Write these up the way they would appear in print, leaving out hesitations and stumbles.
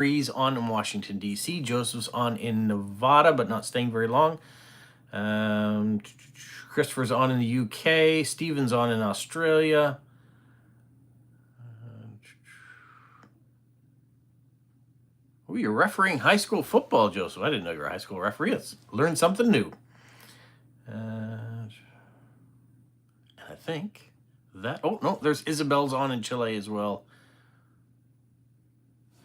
Marie's on in Washington, D.C. Joseph's on in Nevada, but not staying very long. Christopher's on in the UK. Stephen's on in Australia. Oh, you're refereeing high school football, Joseph. I didn't know you were a high school referee. Let's learn something new. And I think that... Oh, no, there's Isabel's on in Chile as well.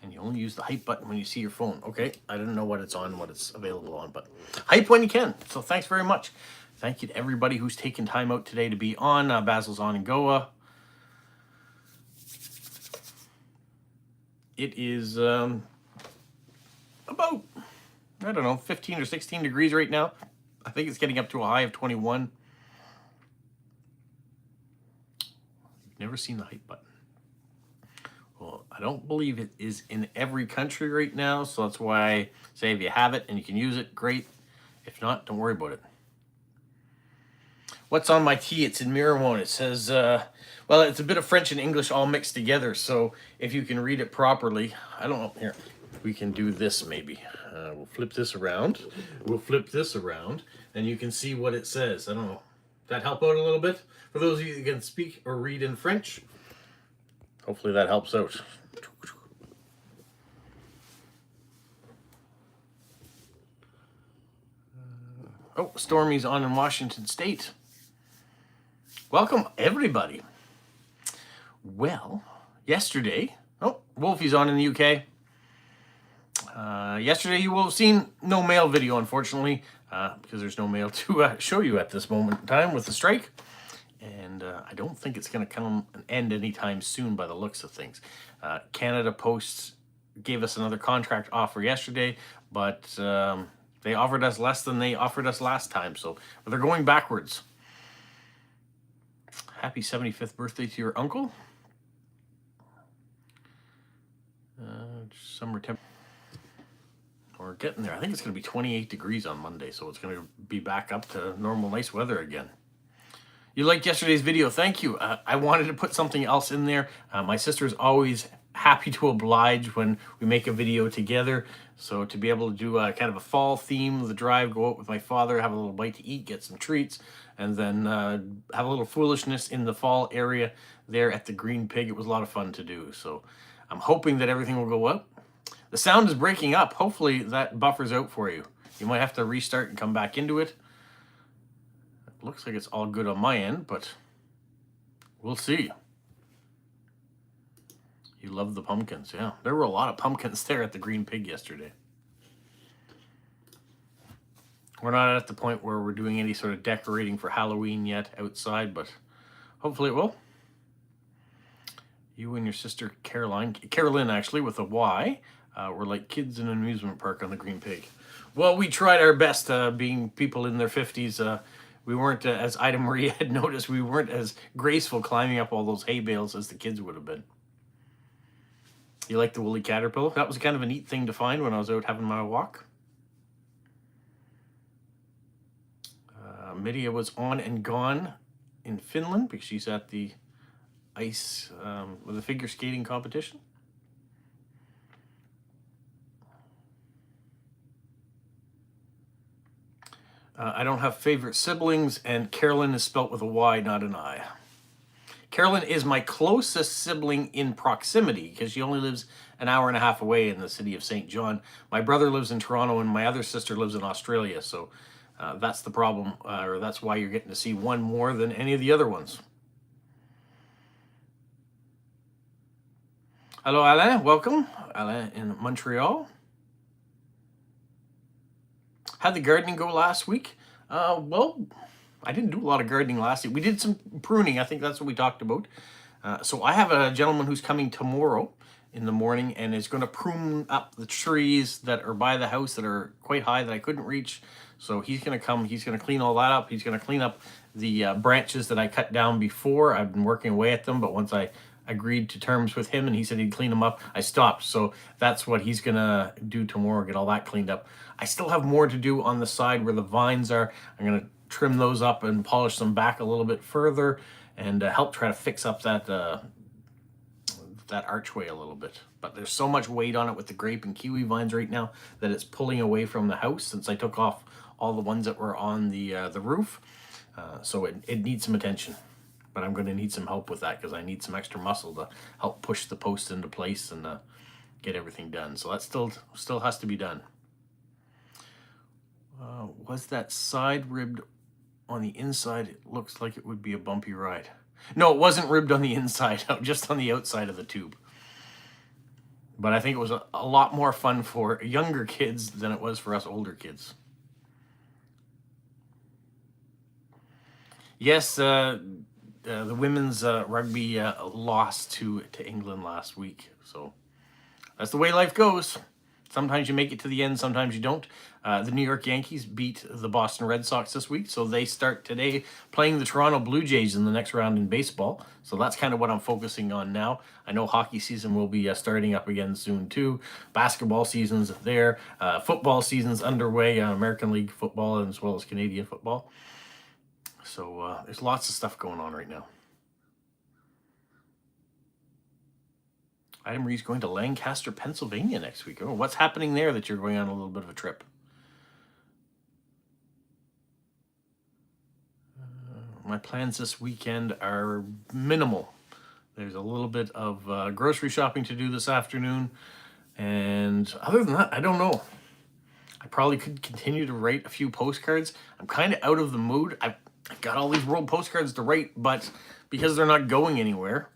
And you only use the hype button when you see your phone. Okay, I didn't know what it's on, what it's available on, but hype when you can. So thanks very much. Thank you to everybody who's taken time out today to be on. Basil's on in Goa. It is about, I don't know, 15 or 16 degrees right now. I think it's getting up to a high of 21. You've never seen the hype button. Well, I don't believe it is in every country right now, so that's why I say if you have it and you can use it, great. If not, don't worry about it. What's on my tea? It's in Miramon. It says, well, it's a bit of French and English all mixed together, so if you can read it properly, I don't know. Here, we can do this maybe. We'll flip this around. We'll flip this around, and you can see what it says. I don't know. Does that help out a little bit? For those of you who can speak or read in French, hopefully that helps out. Oh, Stormy's on in Washington State. Welcome, everybody. Well, yesterday... Oh, Wolfie's on in the UK. Yesterday you will have seen no mail video, unfortunately, because there's no mail to show you at this moment in time with the strike. And I don't think it's going to come an end anytime soon by the looks of things. Canada Post gave us another contract offer yesterday, but they offered us less than they offered us last time, so they're going backwards. Happy 75th birthday to your uncle. Summer temp. We're getting there. I think it's going to be 28 degrees on Monday, so it's going to be back up to normal nice weather again. You liked yesterday's video. Thank you. I wanted to put something else in there. My sister's always happy to oblige when we make a video together. So to be able to do kind of a fall theme of the drive, go out with my father, have a little bite to eat, get some treats, and then have a little foolishness in the fall area there at the Green Pig. It was a lot of fun to do. So I'm hoping that everything will go up. The sound is breaking up. Hopefully that buffers out for you. You might have to restart and come back into it. Looks like it's all good on my end, but we'll see. You love the pumpkins, yeah. There were a lot of pumpkins there at the Green Pig yesterday. We're not at the point where we're doing any sort of decorating for Halloween yet outside, but hopefully it will. You and your sister Carolyn actually, with a Y, were like kids in an amusement park on the Green Pig. Well, we tried our best, being people in their 50s. We weren't, as Ida Marie had noticed, we weren't as graceful climbing up all those hay bales as the kids would have been. You like the woolly caterpillar? That was kind of a neat thing to find when I was out having my walk. Midia was on and gone in Finland because she's at the ice with a figure skating competition. I don't have favorite siblings, and Carolyn is spelt with a Y, not an I. Carolyn is my closest sibling in proximity because she only lives an hour and a half away in the city of St. John. My brother lives in Toronto, and my other sister lives in Australia, so that's the problem, or that's why you're getting to see one more than any of the other ones. Hello, Alain. Welcome. Alain in Montreal. How'd the gardening go last week? Well, I didn't do a lot of gardening last week. We did some pruning. I think that's what we talked about. So I have a gentleman who's coming tomorrow in the morning and is going to prune up the trees that are by the house that are quite high that I couldn't reach. So he's going to come. He's going to clean all that up. He's going to clean up the branches that I cut down before. I've been working away at them, but once I agreed to terms with him and he said he'd clean them up, I stopped. So that's what he's gonna do tomorrow, get all that cleaned up. I still have more to do on the side where the vines are. I'm gonna trim those up and polish them back a little bit further and help try to fix up that that archway a little bit. but there's so much weight on it with the grape and kiwi vines right now that it's pulling away from the house since I took off all the ones that were on the roof. So it needs some attention, but I'm going to need some help with that because I need some extra muscle to help push the post into place and get everything done. So that still has to be done. Was that side ribbed on the inside? It looks like it would be a bumpy ride. No, it wasn't ribbed on the inside, just on the outside of the tube. But I think it was a lot more fun for younger kids than it was for us older kids. Yes, the women's rugby lost to England last week. So that's the way life goes. Sometimes you make it to the end, sometimes you don't. The New York Yankees beat the Boston Red Sox this week, so they start today playing the Toronto Blue Jays in the next round in baseball. So that's kind of what I'm focusing on now. I know hockey season will be starting up again soon too. Basketball season's there. Football season's underway, American League football as well as Canadian football. So there's lots of stuff going on right now. Ida Marie's going to Lancaster, Pennsylvania next week. Oh, what's happening there that you're going on a little bit of a trip? My plans this weekend are minimal. There's a little bit of grocery shopping to do this afternoon. And other than that, I don't know. I probably could continue to write a few postcards. I'm kind of out of the mood. I've got all these world postcards to write, but because they're not going anywhere,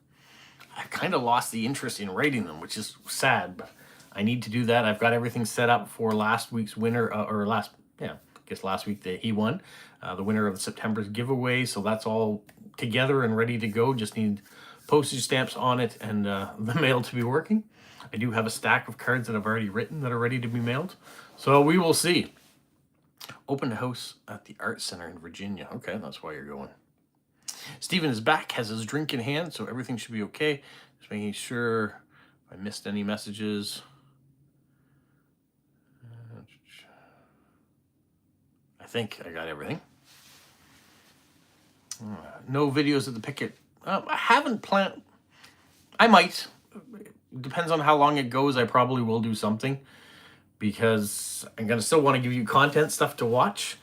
I kind of lost the interest in writing them, which is sad, but I need to do that. I've got everything set up for last week's winner, last week that he won, the winner of September's giveaway. So that's all together and ready to go. Just need postage stamps on it and the mail to be working. I do have a stack of cards that I've already written that are ready to be mailed. So we will see. Open house at the Art Center in Virginia. Okay, that's why you're going. Steven is back, has his drink in hand, so everything should be okay. Just making sure if I missed any messages. I think I got everything. No videos of the picket. I haven't planned. I might. Depends on how long it goes. I probably will do something because I'm going to still want to give you content stuff to watch.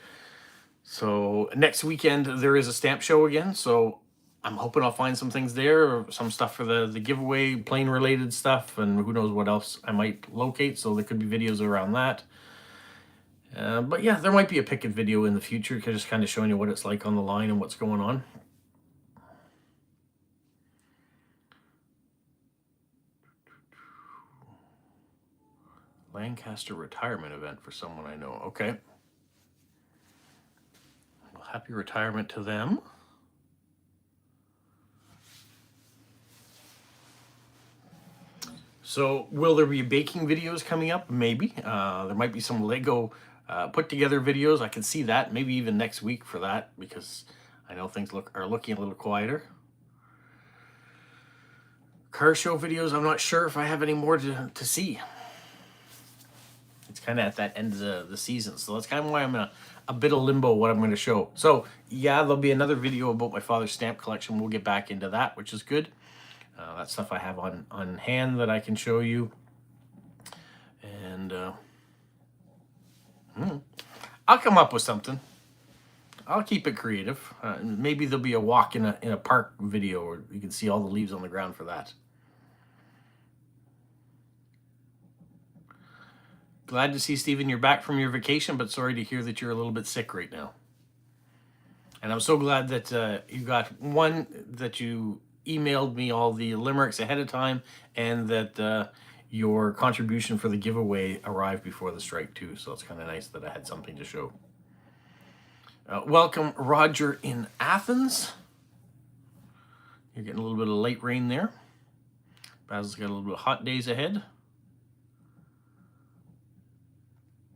So next weekend there is a stamp show again, so I'm hoping I'll find some things there, or some stuff for the giveaway, plane related stuff, and who knows what else I might locate, so there could be videos around that. But yeah, there might be a picket video in the future, just kind of showing you what it's like on the line and what's going on. Lancaster retirement event for someone I know. Okay. Happy retirement to them. So will there be baking videos coming up? Maybe. There might be some Lego put together videos. I can see that. Maybe even next week for that, because I know things are looking a little quieter. Car show videos, I'm not sure if I have any more to see. It's kind of at that end of the season, so that's kind of why I'm in a bit of limbo what I'm going to show. So yeah, there'll be another video about my father's stamp collection. We'll get back into that, which is good. That stuff I have on hand that I can show you. And I'll come up with something. I'll keep it creative. Maybe there'll be a walk in a park video, or you can see all the leaves on the ground for that. Glad to see, Stephen, you're back from your vacation, but sorry to hear that you're a little bit sick right now. And I'm so glad that you got one, that you emailed me all the limericks ahead of time, and that your contribution for the giveaway arrived before the strike too. So it's kind of nice that I had something to show. Welcome, Roger in Athens. You're getting a little bit of late rain there. Basil's got a little bit of hot days ahead.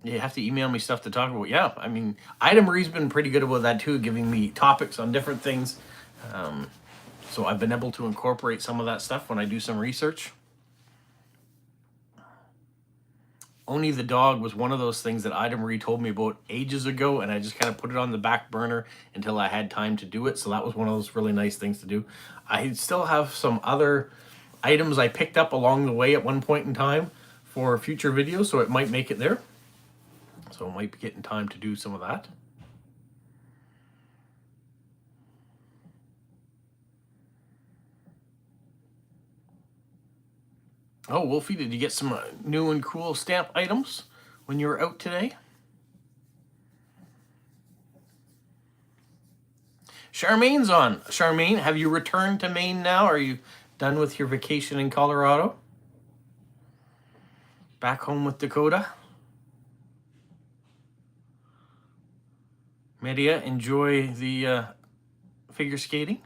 You have to email me stuff to talk about. Yeah, I mean, Ida Marie's been pretty good about that too, giving me topics on different things. So I've been able to incorporate some of that stuff when I do some research. Oni the dog was one of those things that Ida Marie told me about ages ago, and I just kind of put it on the back burner until I had time to do it. So that was one of those really nice things to do. I still have some other items I picked up along the way at one point in time for future videos, so it might make it there. So I might be getting time to do some of that. Oh, Wolfie, did you get some new and cool stamp items when you were out today? Charmaine's on. Charmaine, have you returned to Maine now? Are you done with your vacation in Colorado? Back home with Dakota? Medea, enjoy the figure skating.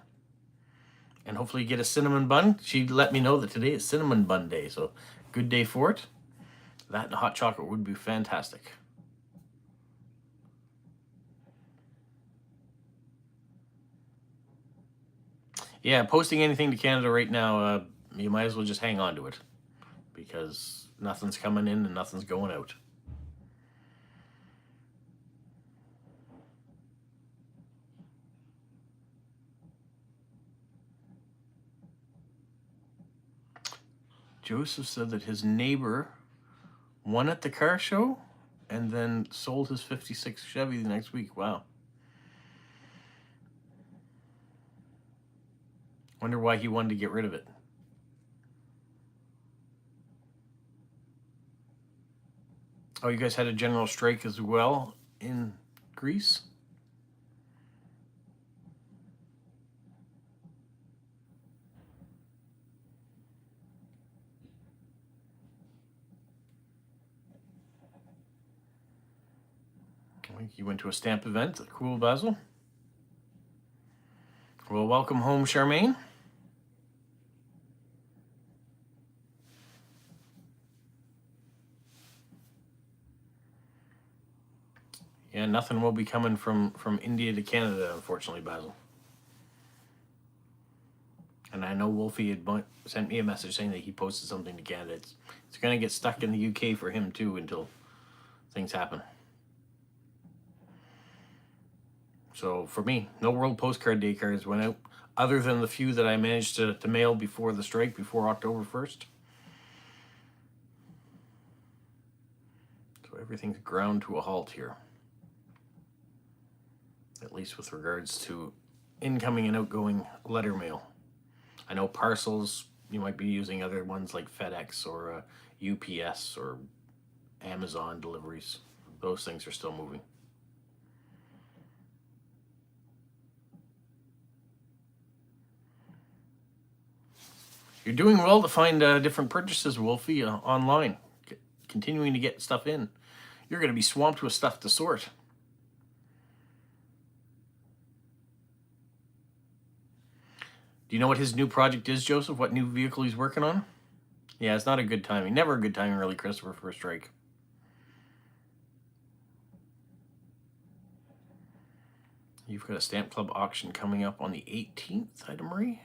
And hopefully get a cinnamon bun. She let me know that today is cinnamon bun day, so good day for it. That and hot chocolate would be fantastic. Yeah, posting anything to Canada right now, you might as well just hang on to it, because nothing's coming in and nothing's going out. Joseph said that his neighbor won at the car show and then sold his 56 Chevy the next week. Wow. Wonder why he wanted to get rid of it. Oh, you guys had a general strike as well in Greece? You went to a stamp event. Cool, Basil. Well, welcome home, Charmaine. Yeah, nothing will be coming from India to Canada, unfortunately, Basil. And I know Wolfie had sent me a message saying that he posted something to Canada. It's going to get stuck in the UK for him, too, until things happen. So for me, no World Postcard Day cards went out, other than the few that I managed to mail before the strike, before October 1st. So everything's ground to a halt here, at least with regards to incoming and outgoing letter mail. I know parcels, you might be using other ones like FedEx or UPS or Amazon deliveries. Those things are still moving. You're doing well to find different purchases, Wolfie, online. Continuing to get stuff in. You're going to be swamped with stuff to sort. Do you know what his new project is, Joseph? What new vehicle he's working on? Yeah, it's not a good timing. Never a good timing, really, Christopher, for a strike. You've got a Stamp Club auction coming up on the 18th, Ida Marie.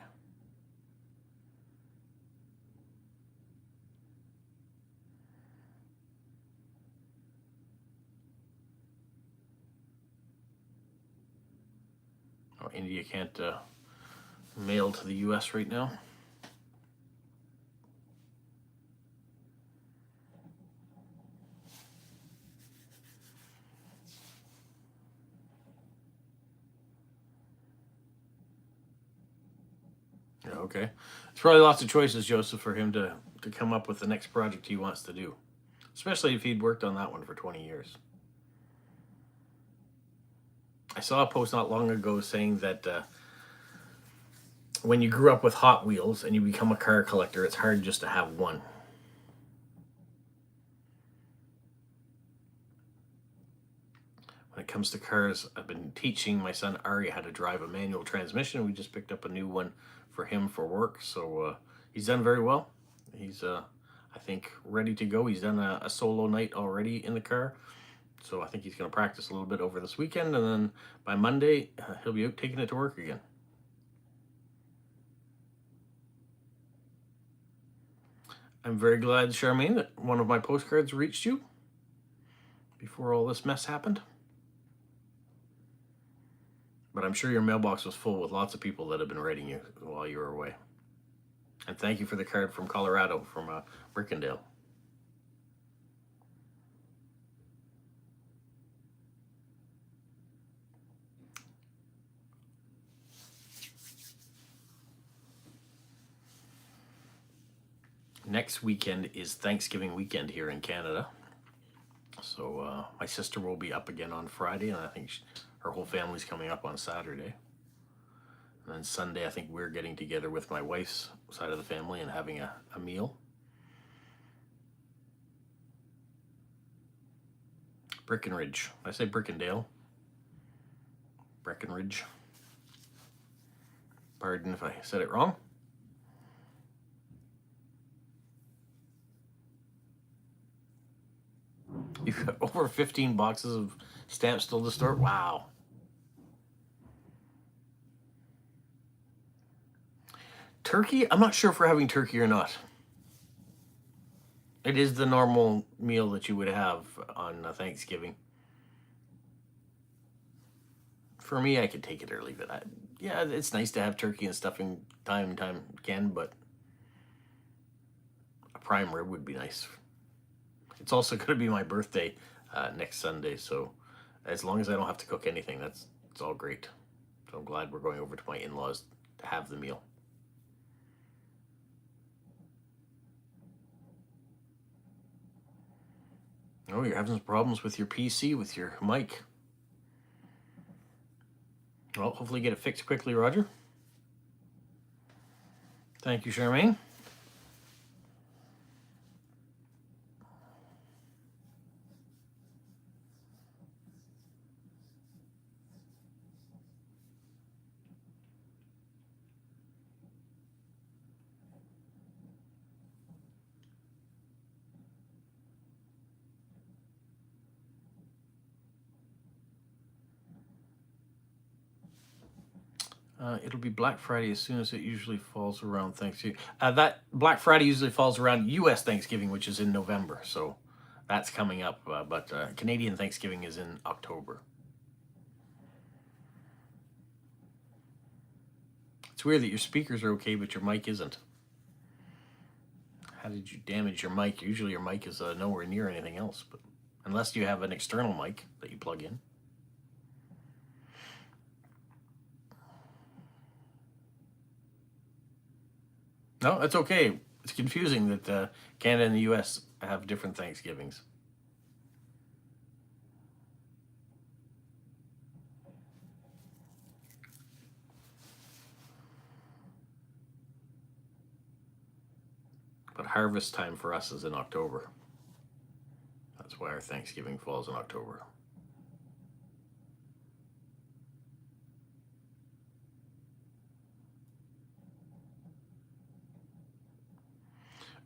Oh, India can't mail to the US right now. Yeah, okay. It's probably lots of choices, Joseph, for him to come up with the next project he wants to do. Especially if he'd worked on that one for 20 years. I saw a post not long ago saying that when you grew up with Hot Wheels and you become a car collector, it's hard just to have one. When it comes to cars, I've been teaching my son Ari how to drive a manual transmission. We just picked up a new one for him for work, so he's done very well. He's, I think, ready to go. He's done a solo night already in the car, so I think he's going to practice a little bit over this weekend, and then by Monday, he'll be out taking it to work again. I'm very glad, Charmaine, that one of my postcards reached you before all this mess happened. But I'm sure your mailbox was full with lots of people that have been writing you while you were away. And thank you for the card from Colorado, from Brickendale. Next weekend is Thanksgiving weekend here in Canada. So my sister will be up again on Friday, and I think her whole family's coming up on Saturday. And then Sunday, I think we're getting together with my wife's side of the family and having a meal. Breckenridge. I say Brickendale. Breckenridge. Pardon if I said it wrong. You've got over 15 boxes of stamps still to store? Wow. Turkey? I'm not sure if we're having turkey or not. It is the normal meal that you would have on Thanksgiving. For me, I could take it or leave it. Yeah, it's nice to have turkey and stuffing time and time again, but a prime rib would be nice. It's also going to be my birthday next Sunday, so as long as I don't have to cook anything, it's all great. So I'm glad we're going over to my in-laws to have the meal. Oh, you're having some problems with your PC, with your mic. Well, hopefully get it fixed quickly, Roger. Thank you, Charmaine. It'll be Black Friday as soon as it usually falls around Thanksgiving. That Black Friday usually falls around U.S. Thanksgiving, which is in November, so that's coming up. But Canadian Thanksgiving is in October. It's weird that your speakers are okay, but your mic isn't. How did you damage your mic? Usually your mic is nowhere near anything else, but unless you have an external mic that you plug in. No, that's okay. It's confusing that Canada and the U.S. have different Thanksgivings. But harvest time for us is in October. That's why our Thanksgiving falls in October.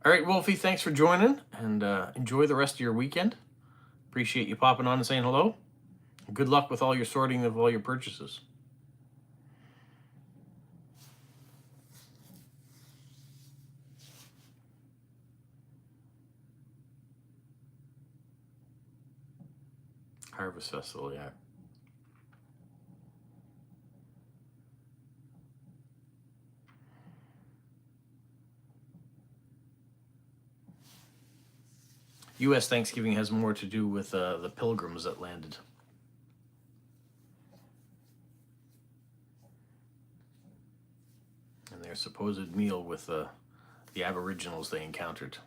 All right, Wolfie, thanks for joining, and enjoy the rest of your weekend. Appreciate you popping on and saying hello. Good luck with all your sorting of all your purchases. Harvest Festival, yeah. U.S. Thanksgiving has more to do with the pilgrims that landed. And their supposed meal with the Aboriginals they encountered.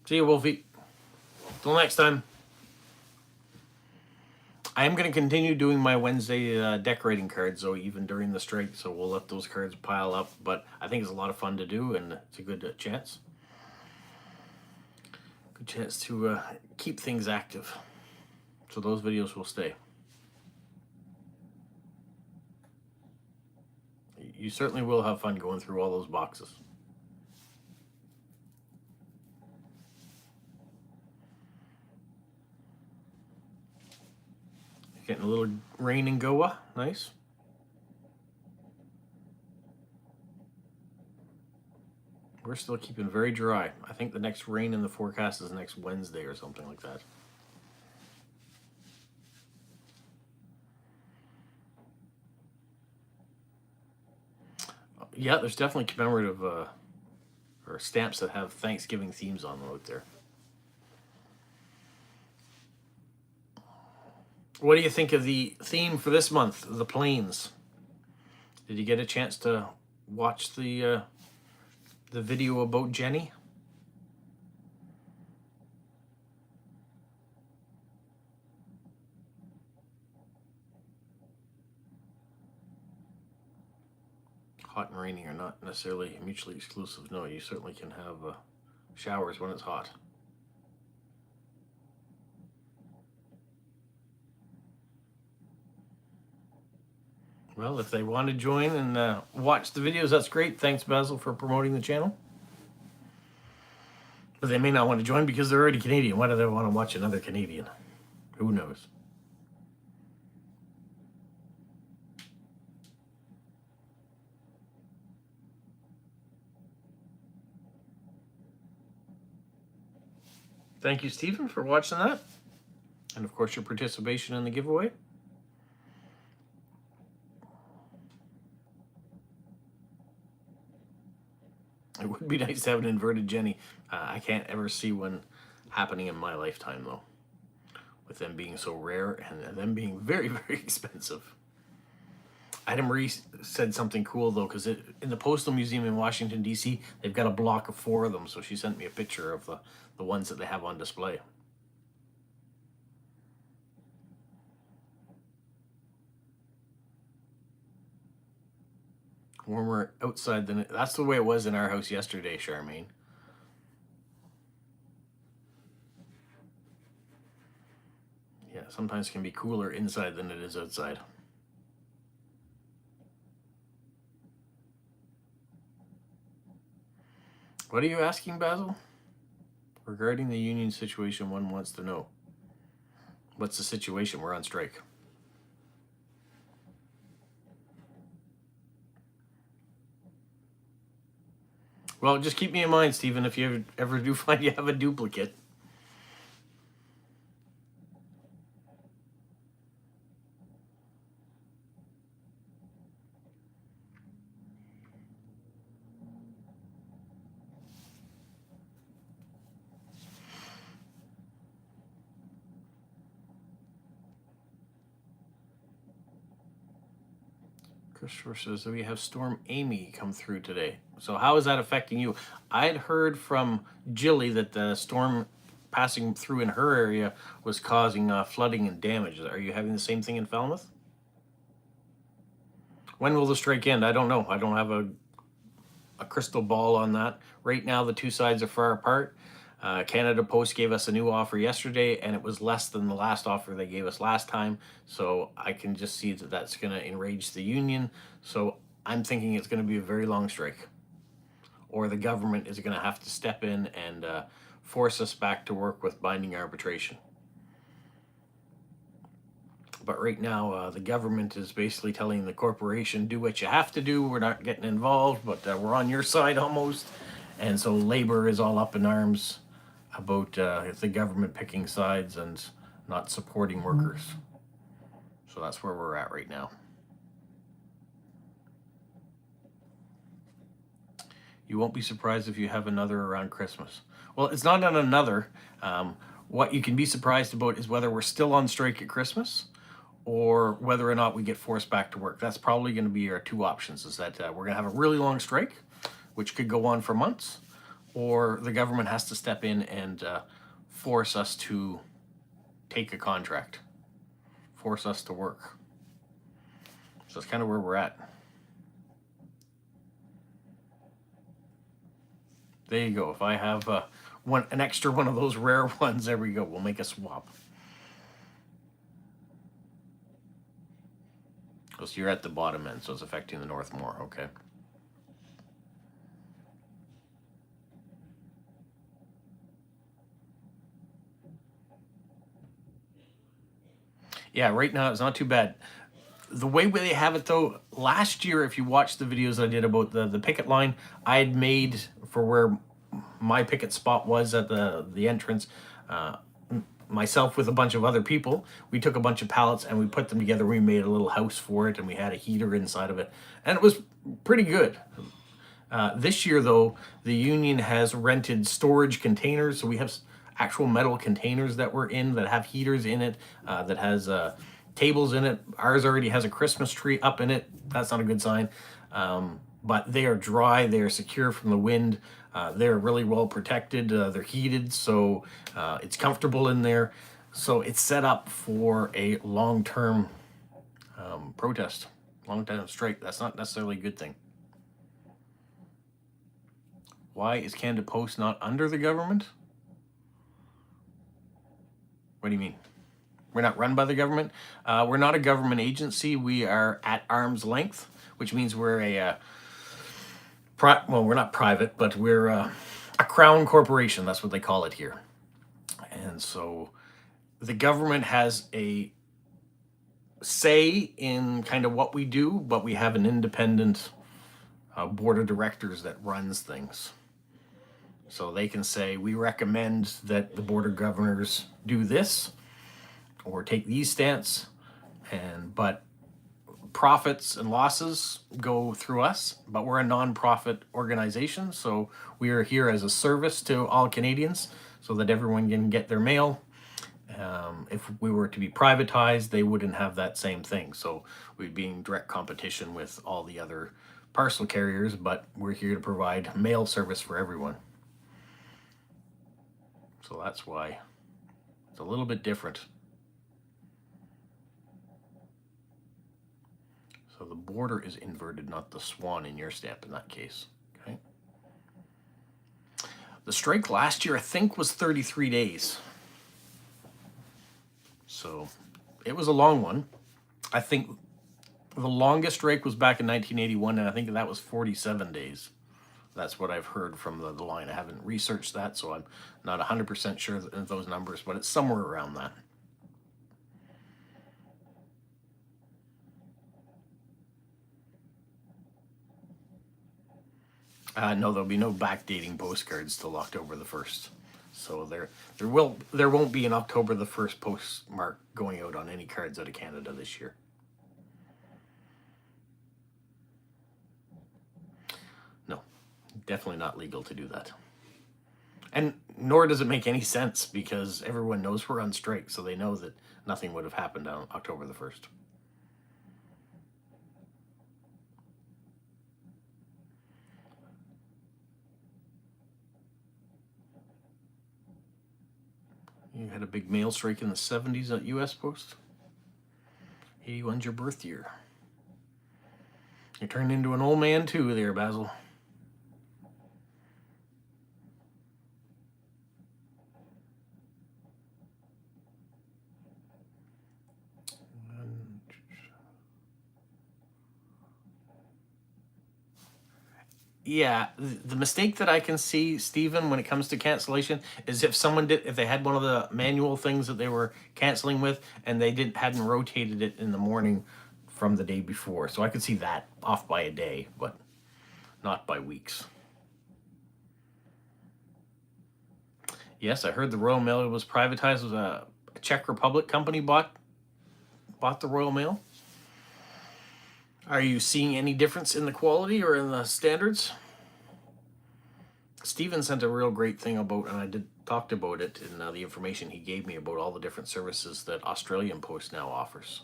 See you, Wolfie. Till next time. I am going to continue doing my Wednesday decorating cards, though, even during the strike, so we'll let those cards pile up. But I think it's a lot of fun to do, and it's a good chance. Good chance to keep things active. So those videos will stay. You certainly will have fun going through all those boxes. Getting a little rain in Goa. Nice. we're still keeping very dry. I think the next rain in the forecast is next Wednesday or something like that. Yeah, there's definitely commemorative or stamps that have Thanksgiving themes on them out there. What do you think of the theme for this month, the plains? Did you get a chance to watch the video about Jenny? Hot and rainy are not necessarily mutually exclusive. No, you certainly can have showers when it's hot. Well, if they want to join and watch the videos, that's great. Thanks, Basil, for promoting the channel. But they may not want to join because they're already Canadian. Why do they want to watch another Canadian? Who knows? Thank you, Stephen, for watching that. And, of course, your participation in the giveaway. It would be nice to have an inverted Jenny. I can't ever see one happening in my lifetime, though, with them being so rare and them being very, very expensive. Ida Marie said something cool, though, because in the Postal Museum in Washington, D.C., they've got a block of 4 of them, so she sent me a picture of the ones that they have on display. Warmer outside than that's the way it was in our house yesterday, Charmaine. Yeah, sometimes it can be cooler inside than it is outside. What are you asking, Basil? Regarding the union situation, one wants to know. What's the situation? We're on strike. Well, just keep me in mind, Stephen, if you ever do find you have a duplicate. Christopher says that we have Storm Amy come through today. So how is that affecting you? I'd heard from Jilly that the storm passing through in her area was causing flooding and damage. Are you having the same thing in Falmouth? When will the strike end? I don't know. I don't have a crystal ball on that. Right now, the two sides are far apart. Canada Post gave us a new offer yesterday, and it was less than the last offer they gave us last time. So I can just see that that's going to enrage the union. So I'm thinking it's going to be a very long strike, or the government is going to have to step in and force us back to work with binding arbitration. But right now, the government is basically telling the corporation, do what you have to do. We're not getting involved, but we're on your side almost. And so labor is all up in arms about the government picking sides and not supporting workers. So that's where we're at right now. You won't be surprised if you have another around Christmas. Well, it's not on another. What you can be surprised about is whether we're still on strike at Christmas or whether or not we get forced back to work. That's probably going to be our two options, is that we're going to have a really long strike, which could go on for months, or the government has to step in and force us to take a contract, force us to work. So that's kind of where we're at. There you go. If I have an extra one of those rare ones, there we go. We'll make a swap. So you're at the bottom end, so it's affecting the north more. Okay. Yeah, right now it's not too bad. The way they have it though, last year, if you watched the videos I did about the picket line, I had made for where my picket spot was at the entrance, myself with a bunch of other people, we took a bunch of pallets and we put them together. We made a little house for it and we had a heater inside of it, and it was pretty good. This year though, the union has rented storage containers, so we have actual metal containers that we're in that have heaters in it, that has tables in it. Ours already has a Christmas tree up in it. That's not a good sign. But they are dry, they are secure from the wind, they're really well protected, they're heated, so it's comfortable in there. So it's set up for a long-term protest, long-term strike. That's not necessarily a good thing. Why is Canada Post not under the government? What do you mean? We're not run by the government? We're not a government agency. We are at arm's length, which means we're a well, we're not private, but we're a crown corporation. That's what they call it here. And so the government has a say in kind of what we do, but we have an independent board of directors that runs things. So they can say, we recommend that the board of governors do this or take these stance, but profits and losses go through us. But we're a non-profit organization, so we are here as a service to all Canadians so that everyone can get their mail. If we were to be privatized, they wouldn't have that same thing. So we'd be in direct competition with all the other parcel carriers, but we're here to provide mail service for everyone. So that's why it's a little bit different. So the border is inverted, not the swan in your stamp in that case. Okay. The strike last year, I think, was 33 days. So it was a long one. I think the longest strike was back in 1981, and I think that was 47 days. That's what I've heard from the line. I haven't researched that, so I'm not 100% sure of those numbers, but it's somewhere around that. No, there'll be no backdating postcards till October the 1st. So there won't be an October the 1st postmark going out on any cards out of Canada this year. No, definitely not legal to do that. And nor does it make any sense because everyone knows we're on strike, so they know that nothing would have happened on October the 1st. You had a big mail strike in the 70s at US Post. 81's your birth year. You turned into an old man too there, Basil. Yeah, the mistake that I can see, Stephen, when it comes to cancellation, is if they had one of the manual things that they were canceling with, and they hadn't rotated it in the morning from the day before. So I could see that off by a day, but not by weeks. Yes, I heard the Royal Mail was privatized. It was a Czech Republic company bought the Royal Mail. Are you seeing any difference in the quality or in the standards? Steven sent a real great thing about, and I talked about it in the information he gave me about all the different services that Australian Post now offers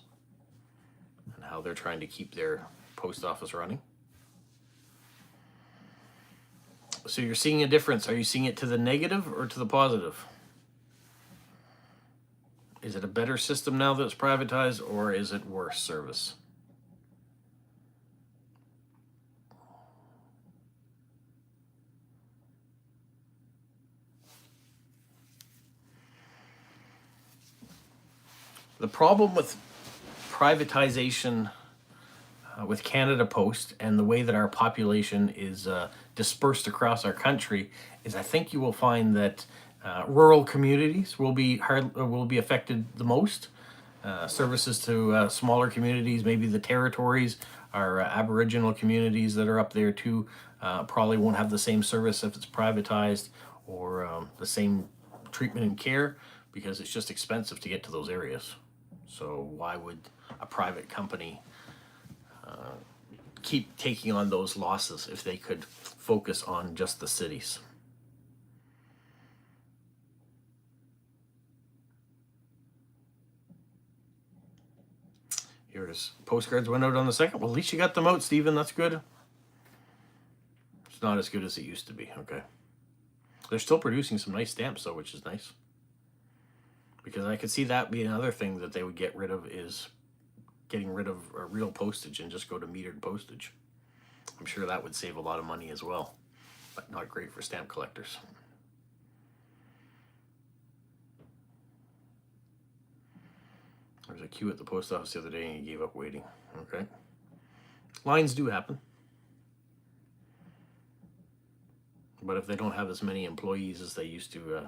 and how they're trying to keep their post office running. So you're seeing a difference. Are you seeing it to the negative or to the positive? Is it a better system now that it's privatized, or is it worse service? The problem with privatization with Canada Post and the way that our population is dispersed across our country is I think you will find that rural communities will be affected the most, services to smaller communities, maybe the territories, our Aboriginal communities that are up there too, probably won't have the same service if it's privatized, or the same treatment and care, because it's just expensive to get to those areas. So why would a private company keep taking on those losses if they could focus on just the cities? Here's postcards went out on the 2nd. Well, at least you got them out, Stephen. That's good. It's not as good as it used to be. Okay. They're still producing some nice stamps, though, which is nice. Because I could see that being another thing that they would get rid of, is getting rid of real postage and just go to metered postage. I'm sure that would save a lot of money as well, but not great for stamp collectors. There was a queue at the post office the other day and he gave up waiting. Okay. Lines do happen. But if they don't have as many employees as they used to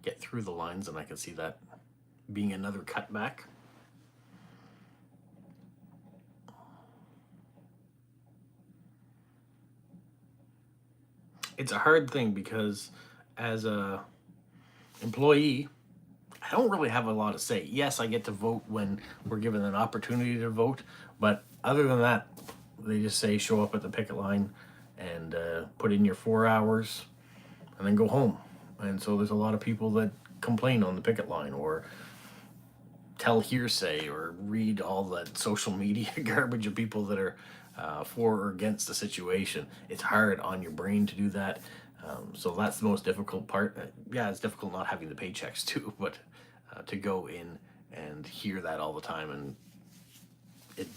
get through the lines, then I can see that being another cutback. It's a hard thing because as a employee, I don't really have a lot to say. Yes, I get to vote when we're given an opportunity to vote, but other than that, they just say show up at the picket line and put in your 4 hours and then go home. And so there's a lot of people that complain on the picket line, or tell hearsay, or read all that social media garbage of people that are for or against the situation. It's hard on your brain to do that. So that's the most difficult part. Yeah, it's difficult not having the paychecks too, but to go in and hear that all the time, and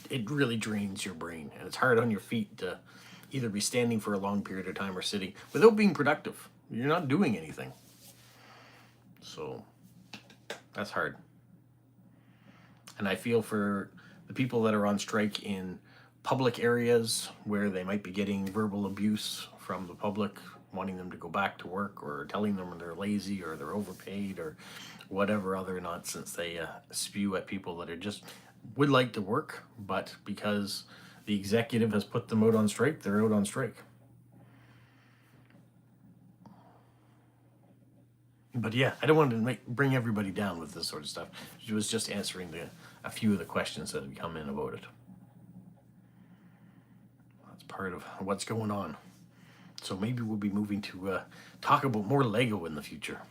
it really drains your brain, and it's hard on your feet to either be standing for a long period of time or sitting without being productive. You're not doing anything. So that's hard. And I feel for the people that are on strike in public areas where they might be getting verbal abuse from the public, wanting them to go back to work, or telling them they're lazy or they're overpaid or whatever other nonsense they spew at people that are just would like to work, but because the executive has put them out on strike, they're out on strike. But yeah, I don't want to bring everybody down with this sort of stuff. She was just answering a few of the questions that had come in about it. That's part of what's going on. So maybe we'll be moving to talk about more Lego in the future.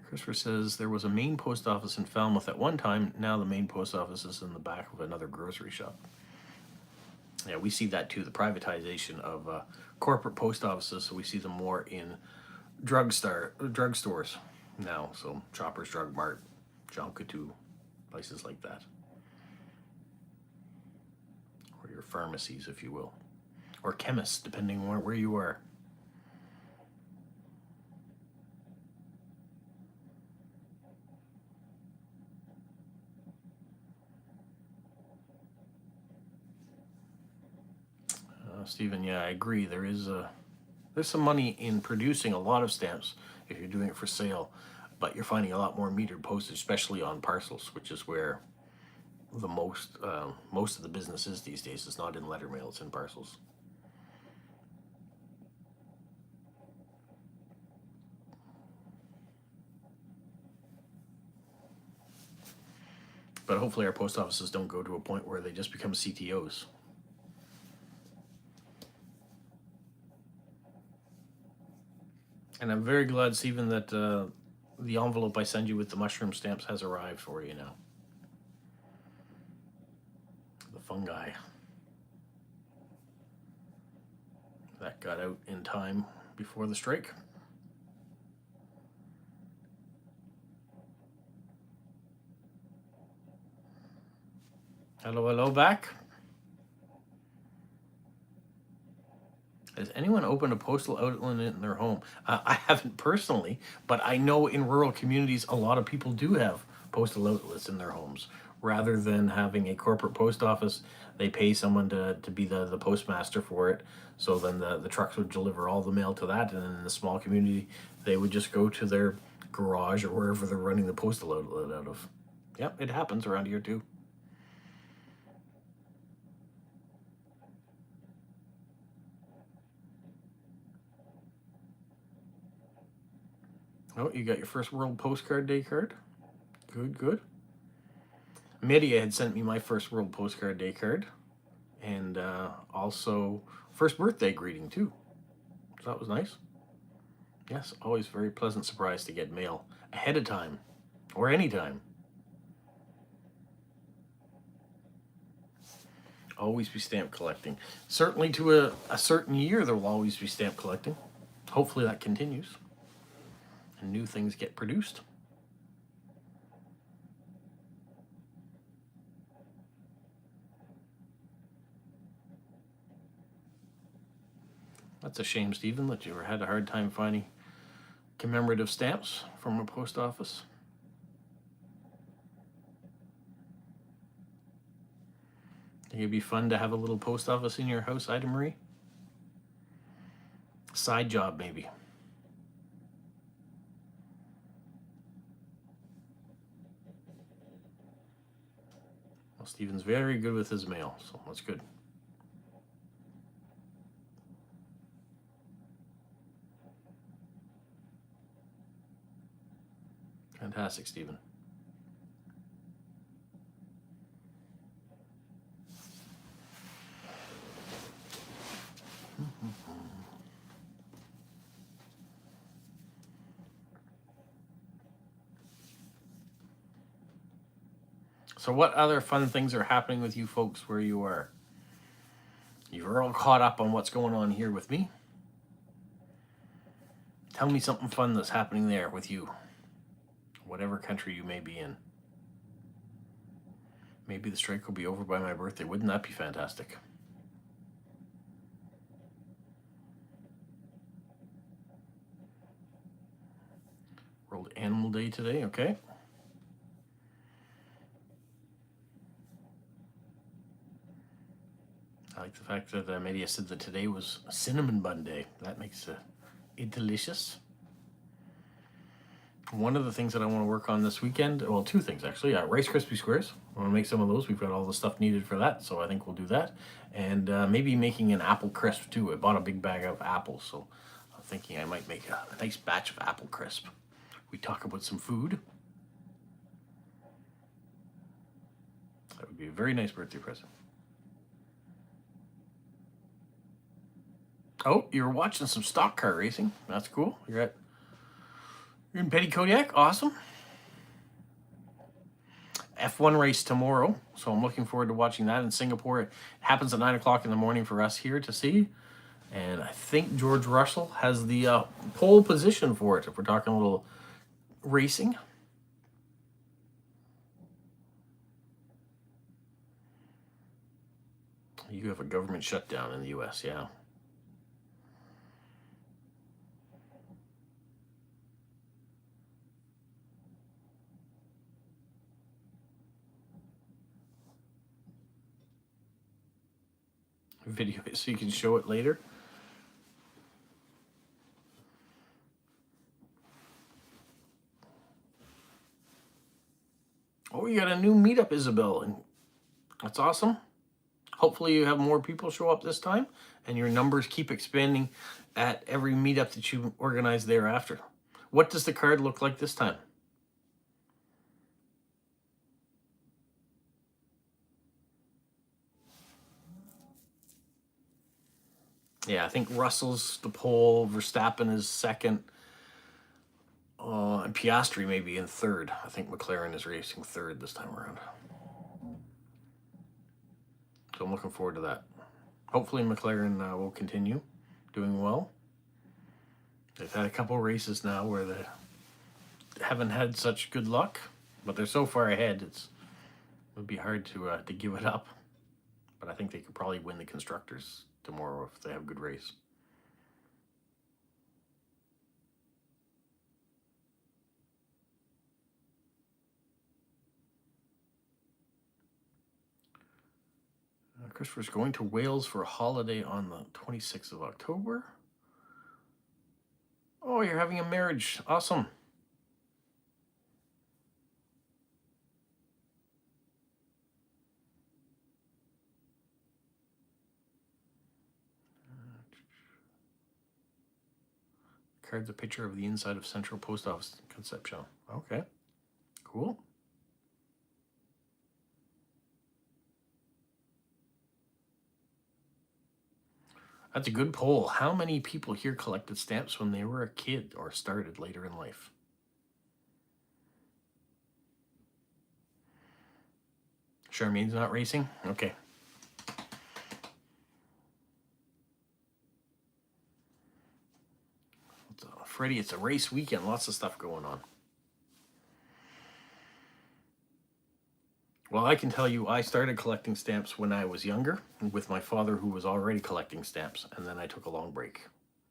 Christopher says there was a main post office in Falmouth at one time. Now the main post office is in the back of another grocery shop. Yeah, we see that too, the privatization of corporate post offices. So we see them more in drugstores now. So Shoppers Drug Mart, Jean Coutu, places like that. Or your pharmacies, if you will. Or chemists, depending on where you are. Stephen, yeah, I agree. There's some money in producing a lot of stamps if you're doing it for sale, but you're finding a lot more metered postage, especially on parcels, which is where the most of the business is these days. It's not in letter mail; it's in parcels. But hopefully, our post offices don't go to a point where they just become CTOs. And I'm very glad, Stephen, that the envelope I send you with the mushroom stamps has arrived for you now. The fungi. That got out in time before the strike. Hello, back. Has anyone opened a postal outlet in their home? I haven't personally, but I know in rural communities a lot of people do have postal outlets in their homes. rather than having a corporate post office, they pay someone to be the postmaster for it. So then the trucks would deliver all the mail to that, and then in the small community, they would just go to their garage or wherever they're running the postal outlet out of. Yep, it happens around here too. Oh, you got your first World Postcard Day card? Good, good. Media had sent me my first World Postcard Day card, and also first birthday greeting too. So that was nice. Yes, always very pleasant surprise to get mail ahead of time, or anytime. Always be stamp collecting. Certainly to a certain year, there will always be stamp collecting. Hopefully that continues and new things get produced. That's a shame, Stephen, that you ever had a hard time finding commemorative stamps from a post office. Think it'd be fun to have a little post office in your house, Ida Marie? Side job, maybe. Well, Stephen's very good with his mail, so that's good. Fantastic, Stephen. So what other fun things are happening with you folks where you are? You're all caught up on what's going on here with me. Tell me something fun that's happening there with you, whatever country you may be in. Maybe the strike will be over by my birthday. Wouldn't that be fantastic? World Animal Day today, okay. I like the fact that Media said that today was Cinnamon Bun Day. That makes it delicious. One of the things that I want to work on this weekend, well, two things actually. Rice Krispie Squares. I want to make some of those. We've got all the stuff needed for that, so I think we'll do that. And maybe making an apple crisp too. I bought a big bag of apples, so I'm thinking I might make a nice batch of apple crisp. We talk about some food. That would be a very nice birthday present. Oh, you're watching some stock car racing. That's cool. You're in Petty Kodiak. Awesome. F1 race tomorrow, so I'm looking forward to watching that in Singapore. It happens at 9 o'clock in the morning for us here to see, and I think George Russell has the pole position for it, if we're talking a little racing. You have a government shutdown in the US, yeah. Video so you can show it later. Oh, you got a new meetup, Isabel, and that's awesome. Hopefully you have more people show up this time and your numbers keep expanding at every meetup that you organize thereafter. What does the card look like this time? Yeah, I think Russell's the pole, Verstappen is second, and Piastri maybe in third. I think McLaren is racing third this time around. So I'm looking forward to that. Hopefully McLaren will continue doing well. They've had a couple races now where they haven't had such good luck, but they're so far ahead, it would be hard to give it up. But I think they could probably win the Constructors tomorrow if they have a good race. Christopher's going to Wales for a holiday on the 26th of October. Oh, you're having a marriage. Awesome. Card's a picture of the inside of Central Post Office Conception. Okay, cool. That's a good poll. How many people here collected stamps when they were a kid or started later in life? Charmaine's not racing? Okay. Freddie, it's a race weekend. Lots of stuff going on. Well, I can tell you I started collecting stamps when I was younger with my father, who was already collecting stamps, and then I took a long break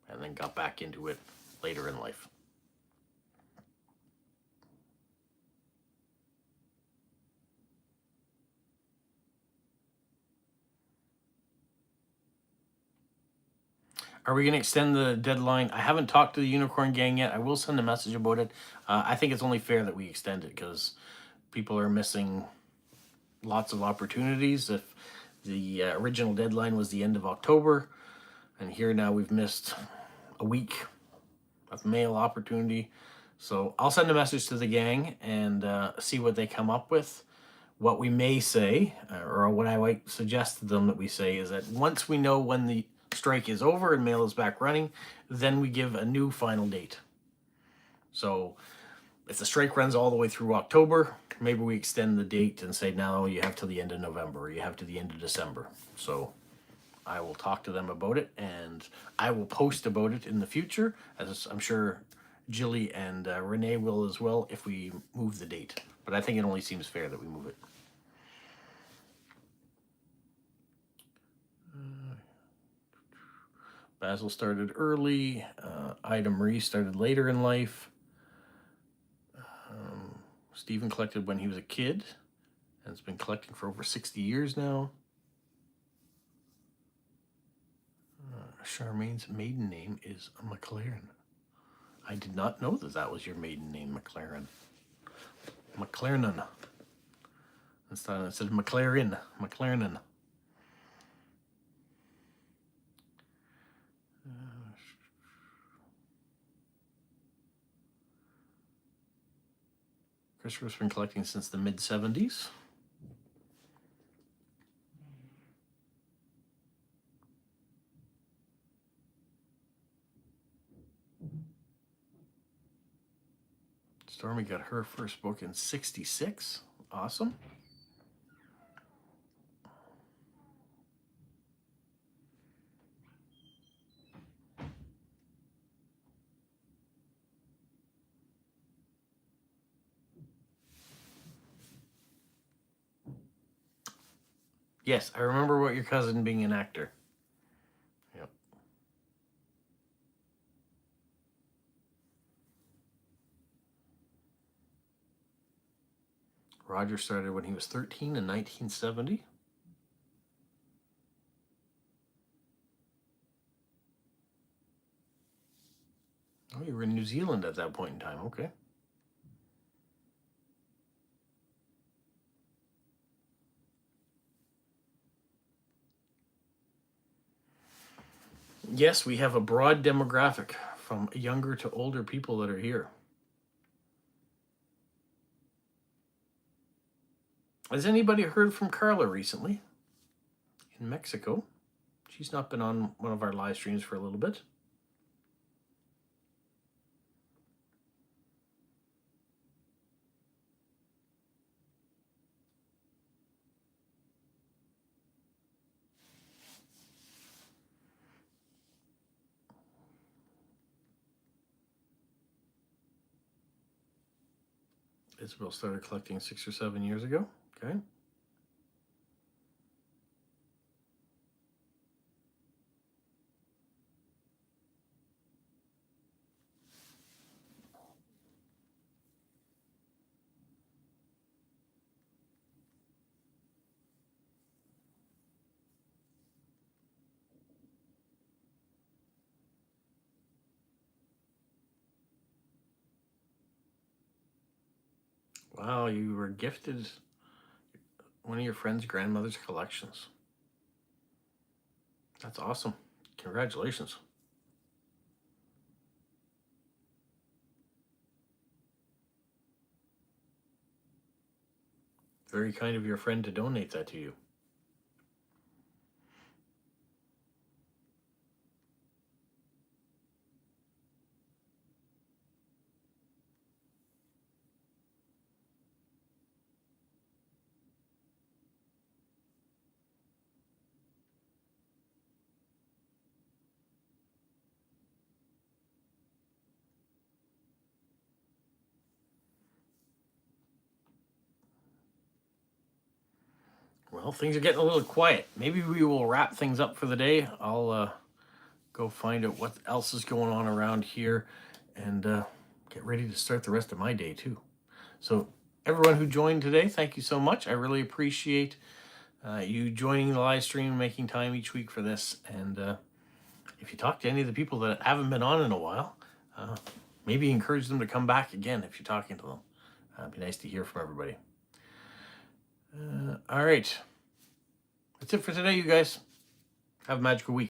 and then got back into it later in life. Are we going to extend the deadline? I haven't talked to the Unicorn Gang yet. I will send a message about it. I think it's only fair that we extend it because people are missing lots of opportunities. If the original deadline was the end of October, and here now we've missed a week of mail opportunity. So I'll send a message to the gang and see what they come up with. What we may say, or what I might suggest to them that we say, is that once we know when the strike is over and mail is back running, then we give a new final date. So if the strike runs all the way through October, maybe we extend the date and say, now you have till the end of November, or you have to the end of December. So I will talk to them about it, and I will post about it in the future, as I'm sure Jilly and Renee will as well, if we move the date. But I think it only seems fair that we move it. Basil started early. Ida Marie started later in life. Stephen collected when he was a kid and has been collecting for over 60 years now. Charmaine's maiden name is McLaren. I did not know that that was your maiden name, McLaren. McLaren. Instead it said McLaren. McLaren. Christopher's been collecting since the mid-70s. Stormy got her first book in 66. Awesome. Yes, I remember about your cousin being an actor. Yep. Roger started when he was 13 in 1970. Oh, you were in New Zealand at that point in time. Okay. Yes, we have a broad demographic from younger to older people that are here. Has anybody heard from Carla recently? In Mexico. She's not been on one of our live streams for a little bit. Isabel started collecting 6 or 7 years ago. Okay. Wow, you were gifted one of your friend's grandmother's collections. That's awesome. Congratulations. Very kind of your friend to donate that to you. Well, things are getting a little quiet. Maybe we will wrap things up for the day. I'll go find out what else is going on around here and get ready to start the rest of my day too. So everyone who joined today, thank you so much. I really appreciate you joining the live stream and making time each week for this. And if you talk to any of the people that haven't been on in a while, maybe encourage them to come back again if you're talking to them. It'd be nice to hear from everybody. All right. That's it for today, you guys. Have a magical week.